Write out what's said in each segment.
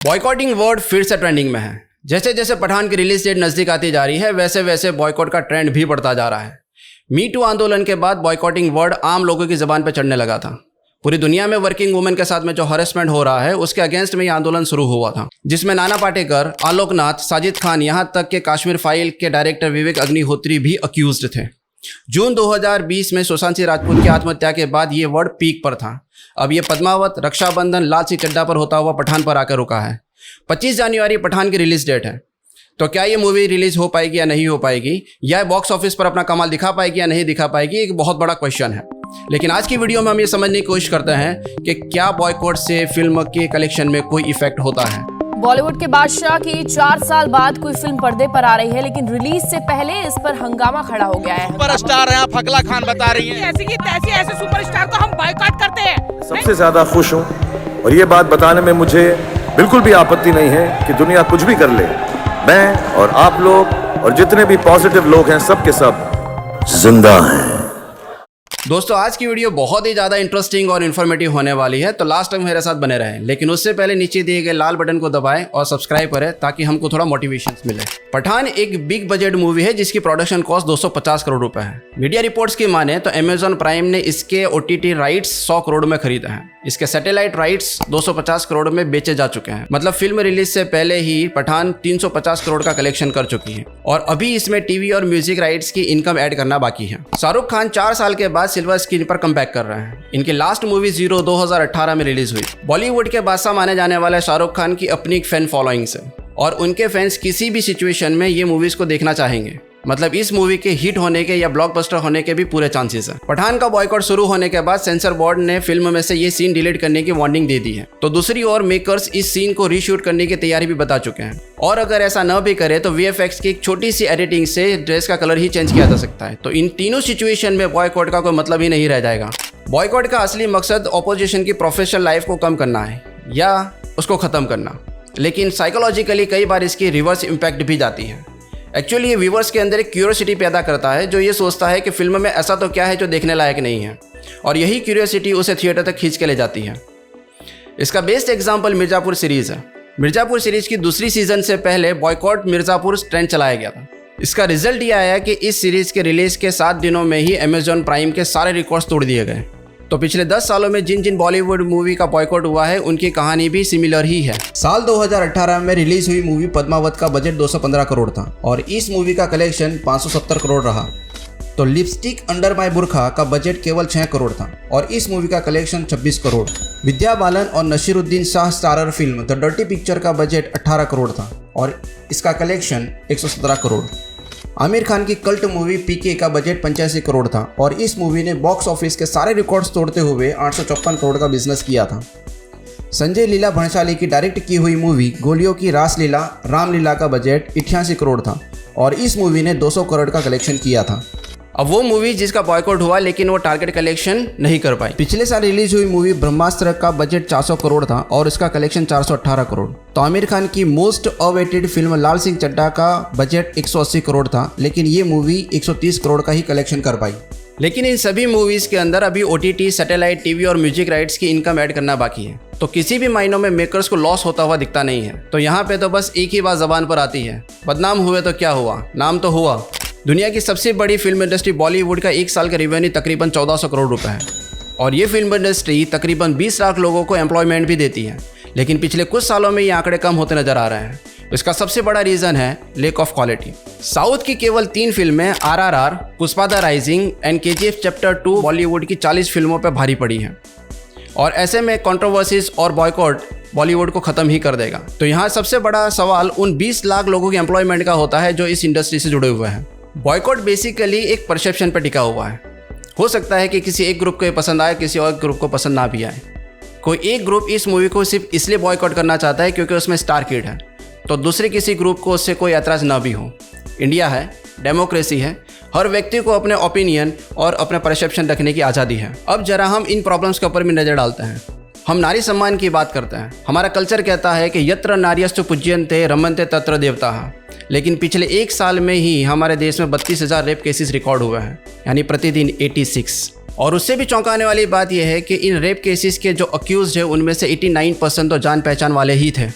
Boycotting word फिर से trending में है। जैसे जैसे पठान की रिलीज डेट नज़दीक आती जा रही है वैसे वैसे बॉयकॉट का ट्रेंड भी बढ़ता जा रहा है। मी टू आंदोलन के बाद बॉयकॉटिंग वर्ड आम लोगों की ज़बान पर चढ़ने लगा था। पूरी दुनिया में वर्किंग वुमेन के साथ में जो हरेसमेंट हो रहा है उसके अगेंस्ट में ये आंदोलन शुरू हुआ था, जिसमें नाना पाटेकर, आलोकनाथ, साजिद खान, यहाँ तक के कश्मीर फाइल के डायरेक्टर विवेक अग्निहोत्री भी अक्यूज्ड थे। जून 2020 में सुशांत सिंह राजपूत की आत्महत्या के बाद ये वर्ड पीक पर था। अब ये पद्मावत, रक्षाबंधन, लाल सिंह चड्ढा पर होता हुआ पठान पर आकर रुका है। 25 जनवरी पठान की रिलीज डेट है। तो क्या ये मूवी रिलीज हो पाएगी या नहीं हो पाएगी, या बॉक्स ऑफिस पर अपना कमाल दिखा पाएगी या नहीं दिखा पाएगी, एक बहुत बड़ा क्वेश्चन है। लेकिन आज की वीडियो में हम ये समझने की कोशिश करते हैं कि क्या बॉयकॉट से फिल्म के कलेक्शन में कोई इफेक्ट होता है। बॉलीवुड के बादशाह की 4 साल बाद कोई फिल्म पर्दे पर आ रही है, लेकिन रिलीज से पहले इस पर हंगामा खड़ा हो गया है। सुपरस्टार हैं आप, फगला खान बता रही हैं। ऐसी की तैसी ऐसे सुपरस्टार को हम बॉयकॉट करते हैं। सबसे ज्यादा खुश हूँ और ये बात बताने में मुझे बिल्कुल भी आपत्ति नहीं है कि दुनिया कुछ भी कर ले, मैं और आप लोग और जितने भी पॉजिटिव लोग हैं सब के सब जिंदा हैं। दोस्तों, आज की वीडियो बहुत ही ज़्यादा इंटरेस्टिंग और इन्फॉर्मेटिव होने वाली है, तो लास्ट तक मेरे साथ बने रहें। लेकिन उससे पहले नीचे दिए गए लाल बटन को दबाएं और सब्सक्राइब करें ताकि हमको थोड़ा मोटिवेशन मिले। पठान एक बिग बजट मूवी है जिसकी प्रोडक्शन कॉस्ट 250 करोड़ रुपए है। मीडिया रिपोर्ट्स की माने तो अमेजॉन प्राइम ने इसके OTT राइट्स 100 करोड़ में खरीदा है। इसके सैटेलाइट राइट्स 250 करोड़ में बेचे जा चुके हैं। मतलब फिल्म रिलीज से पहले ही पठान 350 करोड़ का कलेक्शन कर चुकी है और अभी इसमें टीवी और म्यूजिक राइट्स की इनकम ऐड करना बाकी है। शाहरुख खान 4 साल के बाद सिल्वर स्क्रीन पर कमबैक कर रहे हैं। इनकी लास्ट मूवी जीरो 2018 में रिलीज हुई। बॉलीवुड के बादशाह माने जाने वाले शाहरुख खान की अपनी एक फैन फॉलोइंग्स है और उनके फैंस किसी भी सिचुएशन में ये मूवीज को देखना चाहेंगे। मतलब इस मूवी के हिट होने के या ब्लॉकबस्टर होने के भी पूरे चांसेस है। पठान का बॉयकॉट शुरू होने के बाद सेंसर बोर्ड ने फिल्म में से ये सीन डिलीट करने की वार्निंग दे दी है। तो दूसरी ओर मेकर्स इस सीन को रीशूट करने की तैयारी भी बता चुके हैं और अगर ऐसा न भी करे तो VFX की एक छोटी सी एडिटिंग से ड्रेस का कलर ही चेंज किया जा सकता है। तो इन तीनों सिचुएशन में बॉयकॉट का कोई मतलब ही नहीं रह जाएगा। बॉयकॉट का असली मकसद ऑपोजिशन की प्रोफेशनल लाइफ को कम करना है या उसको ख़त्म करना, लेकिन साइकोलॉजिकली कई बार इसकी रिवर्स इम्पैक्ट भी जाती है। एक्चुअली ये व्यूवर्स के अंदर एक क्यूरियोसिटी पैदा करता है जो ये सोचता है कि फिल्म में ऐसा तो क्या है जो देखने लायक नहीं है, और यही क्यूरियोसिटी उसे थिएटर तक खींच के ले जाती है। इसका बेस्ट एग्जाम्पल मिर्ज़ापुर सीरीज़ है। मिर्ज़ापुर सीरीज की दूसरी सीजन से पहले बॉयकॉट मिर्ज़ापुर ट्रेंड चलाया गया था। इसका रिजल्ट ये आया कि इस सीरीज़ के रिलीज़ के 7 दिनों में ही अमेजॉन प्राइम के सारे रिकॉर्ड्स तोड़ दिए गए। तो पिछले 10 सालों में जिन जिन बॉलीवुड मूवी का बॉयकॉट हुआ है उनकी कहानी भी सिमिलर ही है। साल 2018 में रिलीज हुई मूवी पद्मावत का बजट 215 करोड़ था और इस मूवी का कलेक्शन 570 करोड़ रहा। तो लिपस्टिक अंडर माय बुरखा का बजट केवल 6 करोड़ था और इस मूवी का कलेक्शन 26 करोड़। विद्या बालन और Naseeruddin Shah starrer film The Dirty Picture का बजट 18 करोड़ था और इसका कलेक्शन 117 करोड़। आमिर खान की कल्ट मूवी PK का बजट 85 करोड़ था और इस मूवी ने बॉक्स ऑफिस के सारे रिकॉर्ड्स तोड़ते हुए 854 करोड़ का बिजनेस किया था। संजय लीला भंसाली की डायरेक्ट की हुई मूवी गोलियों की रासलीला रामलीला का बजट 88 करोड़ था और इस मूवी ने 200 करोड़ का कलेक्शन किया था। अब वो मूवी जिसका बॉयकॉट हुआ लेकिन वो टारगेट कलेक्शन नहीं कर पाई। पिछले साल रिलीज हुई मूवी ब्रह्मास्त्र का बजट 400 करोड़ था और इसका कलेक्शन 418 करोड़। तो आमिर खान की मोस्ट अवेटेड फिल्म लाल सिंह चड्ढा का बजट 180 करोड़ था, लेकिन ये मूवी 130 करोड़ का ही कलेक्शन कर पाई। लेकिन इन सभी मूवीज़ के अंदर अभी OTT, सैटेलाइट, टीवी और म्यूजिक राइट्स की इनकम ऐड करना बाकी है। तो किसी भी मायनों में मेकर्स को लॉस होता हुआ दिखता नहीं है। तो यहाँ पे तो बस एक ही बात ज़बान पर आती है, बदनाम हुए तो क्या हुआ, नाम तो हुआ। दुनिया की सबसे बड़ी फिल्म इंडस्ट्री बॉलीवुड का 1 साल का रेवेन्यू तकरीबन 1400 करोड़ रुपए है और ये फिल्म इंडस्ट्री तकरीबन 20 लाख लोगों को एम्प्लॉयमेंट भी देती है। लेकिन पिछले कुछ सालों में ये आंकड़े कम होते नजर आ रहे हैं। इसका सबसे बड़ा रीज़न है लेक ऑफ क्वालिटी। साउथ की केवल 3 फिल्में RRR, Pushpa the rising and KGF chapter 2 Bollywood की 40 फिल्मों पर भारी पड़ी हैं और ऐसे में कंट्रोवर्सीज और बॉयकॉट बॉलीवुड को ख़त्म ही कर देगा। तो यहाँ सबसे बड़ा सवाल उन 20 लाख लोगों के एम्प्लॉयमेंट का होता है जो इस इंडस्ट्री से जुड़े हुए हैं। बॉयकॉट बेसिकली एक परसेप्शन पर टिका हुआ है। हो सकता है कि किसी एक ग्रुप को ये पसंद आए, किसी और ग्रुप को पसंद ना भी आए। कोई एक ग्रुप इस मूवी को सिर्फ इसलिए बॉयकॉट करना चाहता है क्योंकि उसमें स्टार किड है, तो दूसरे किसी ग्रुप को उससे कोई ऐतराज़ ना भी हो। इंडिया है, डेमोक्रेसी है, हर व्यक्ति को अपने ओपिनियन और अपने परसेप्शन रखने की आज़ादी है। अब जरा हम इन प्रॉब्लम्स के ऊपर भी नज़र डालते हैं। हम नारी सम्मान की बात करते हैं। हमारा कल्चर कहता है कि यत्र नार्यस्तु पूज्यन्ते रमन्ते तत्र देवताः, लेकिन पिछले 1 साल में ही हमारे देश में 32,000 रेप केसेस रिकॉर्ड हुए हैं, यानी प्रतिदिन 86। और उससे भी चौंकाने वाली बात यह है कि इन रेप केसेस के जो अक्यूज्ड है उनमें से 89% तो जान पहचान वाले ही थे।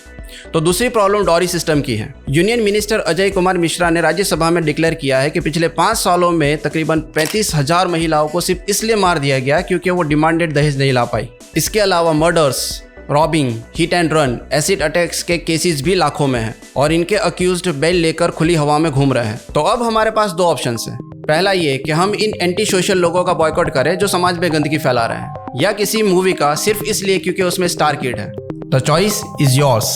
तो दूसरी प्रॉब्लम डॉरी सिस्टम की है। यूनियन मिनिस्टर अजय कुमार मिश्रा ने राज्यसभा में डिक्लेयर किया है कि पिछले 5 सालों में तकरीबन 35,000 महिलाओं को सिर्फ इसलिए मार दिया गया क्योंकि वो डिमांडेड दहेज नहीं ला पाई। इसके अलावा murders, robbing, hit and run, acid attacks के केसेस भी लाखों में हैं और इनके अक्यूज्ड बेल लेकर खुली हवा में घूम रहे हैं। तो अब हमारे पास 2 ऑप्शंस हैं। पहला ये कि हम इन एंटी सोशल लोगों का बॉयकॉट करें जो समाज में गंदगी फैला रहे हैं, या किसी मूवी का सिर्फ इसलिए क्योंकि उसमें स्टार किड है। The choice is yours.